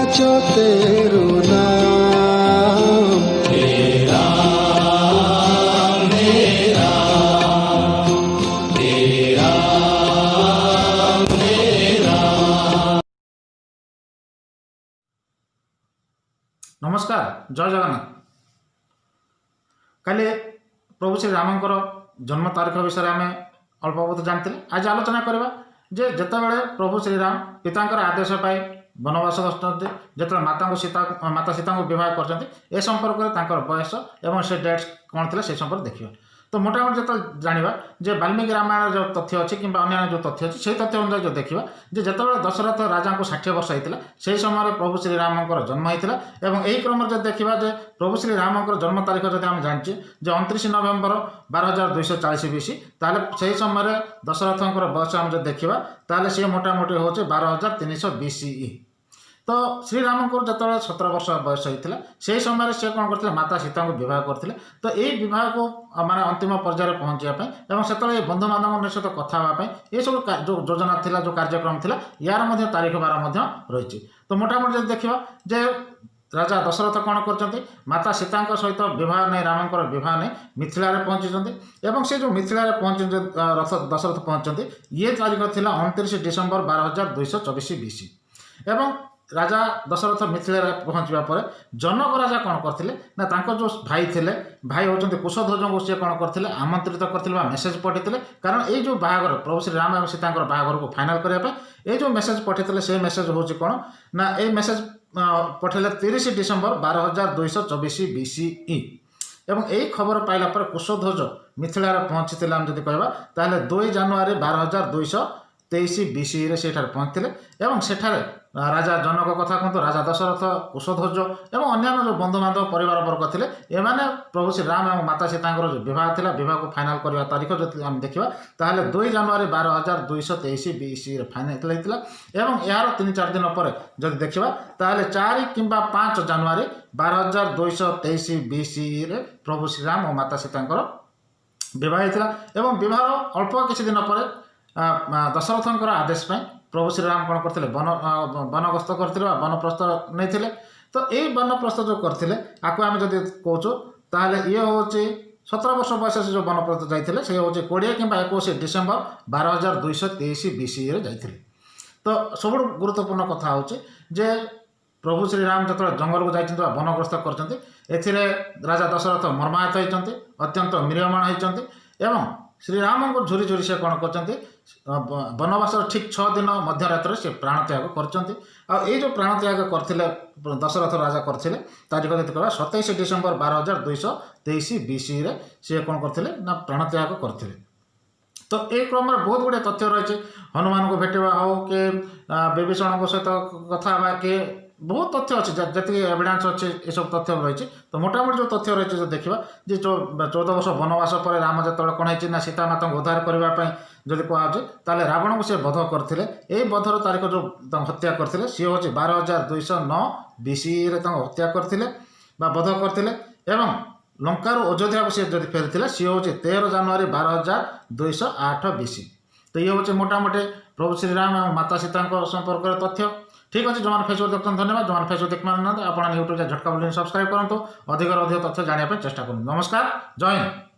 जो तेरो नाम। तेरा मेरा तेरा मेरा। नमस्कार, जय जगन्नाथ। काली प्रभु श्री रामंकर जन्म तारीख विषय आम अल्प बहुत जानते। आज आलोचना करवा जे जितेबाला प्रभु श्रीराम पितांकर आदेश पाई वनवास गच्छन्ति, जिते माता सीता को विवाह कर संपर्क बयस और से डेट्स कौन थे से संपर्क देखा। तो मोटामोटी जो जाना जे वाल्मीकि रामायण जो तथ्य अच्छी कि अन्य जो तथ्य अच्छी से तथ्य अनुसार जो देखा जे जितेबाला दशरथ राजा को 60 वर्ष होता से समय प्रभु श्रीरामंकर जन्म होता और यही क्रम जो देखा जे प्रभु श्रीरामंकर जन्म तारीख जब आम जाचे 29 नवेम्बर 1240 BC ताले से समय दशरथंकर बयस आम जो देखा ताले सी मोटामोटी हूँ 12300 BCE। तो श्रीराम को जो 17 वर्ष बयस होता से समय से कौन करते माता सीता को विवाह करते। तो यही विवाह को माने अंतिम पर्यायर पहुँचापी से बंधु बांधव सहित कथा ये सब जो योजना थिला जो कार्यक्रम थिला यार तारीख बार रही। तो मोटामोटी जब देखा जे राजा दशरथ कौन कर माता सीता सहित विवाह नहीं रामंकर विवाह नहीं मिथिला पहुँची से जो मिथिला पहुँच दशरथ पहुँचते ये तारीख थिला 29 डिसेम्बर 1224 BC। एवं राजा दशरथ मिथिला पहुँचवा पर जनक राजा कौन करते ना तांको जो भाई थे भाई होती कुशध्वज को सी कौन करते आमंत्रित करते मेसेज पठे। कारण ये जो बाहागर प्रभु श्री राम और सीता बाहागर को फाइनाल करने ये जो मेसेज पठे से मेसेज हूँ कौन ना ये मेसेज पठेले 30 डिसेम्बर 1224 BCE। एवं यही खबर पाइला पर कुशध्वज मिथिला पहुँची आम जब कहवा 2 जानुआरी 1223 BCE से पहुँचते और सेठारे राजा जनक कथा कहतु राजा दशरथ कुशध्वज और अन्य जो बंधु बांधव परिवार वर्ग थे एमाने प्रभु श्री राम और माता सीता जो विवाह था विवाह को फाइनाल करने तारीख जो आम देखा 2 जानुआरी 1223 BCE फाइनाल होता और यार 3-4 दिन पर जब देखा 4 कि 5 जानुआरी 1223 BCE प्रभु श्री राम और माता सीता विवाह होता और विवाह अल्प किसी दिन पर दशरथंकर आदेश पाई प्रभु श्रीराम कौन करते वनगस्त करते वनप्रस्थ नहीं। तो ये वनप्रस्थ जो करते आपको आम जब कौचु ताल ये हूँ 17 वर्ष बयस से जो वनप्रस्थ जाते से हूँ 20 कि 21 डिसेम्बर 1223 BCE जाते। तो सब गुरुत्वपूर्ण कथा हूँ जे प्रभु श्रीराम जो जंगल को जाइए वनग्रस्त कर राजा दशरथ मर्माहत होती अत्यंत म्रियमाण होती श्रीराम को झुरी झुरी से कौन कर वनवास ठीक 6 दिन मध्य रात्र से प्राण त्याग कर जो प्राण त्याग करते दशरथ राजा करते तारीख जब कह 27 डिसेम्बर 1223 BCE सी कौन करते ना प्राण त्याग करते। तो ये क्रम में बहुत गुड़े तथ्य रही हनुमान को भेटा हो कि विभीषण सहित कथा कि बहुत तथ्य अच्छे जी एविडेंस अच्छे ये सब तथ्य रही। तो मोटामोटी जो तथ्य रही जो देखा जी 14 वर्ष वनवास पर राम जो कौन है सीता माता को उद्धार करने जब कहुचे रावण को सी बध करते यही बधर तारीख जो हत्या करते सी हूँ 12209 BCE हत्या करते बध करते लंकार अयोध्या को सी जब फेरी सी हूँ 13 जानुआरी 1208 BC। तो ये हूँ मोटामोटी प्रभु श्रीराम और माता सीता संपर्क तथ्य। ठीक अच्छे जो फेसबुक देखते धन्यवाद जो फेसबुक देखना आप यूट्यूब झटका बोली सब्सक्राइब करूँ अधिक तथ्य जानापी चेष्टा करूँ। नमस्कार, जय हिंद।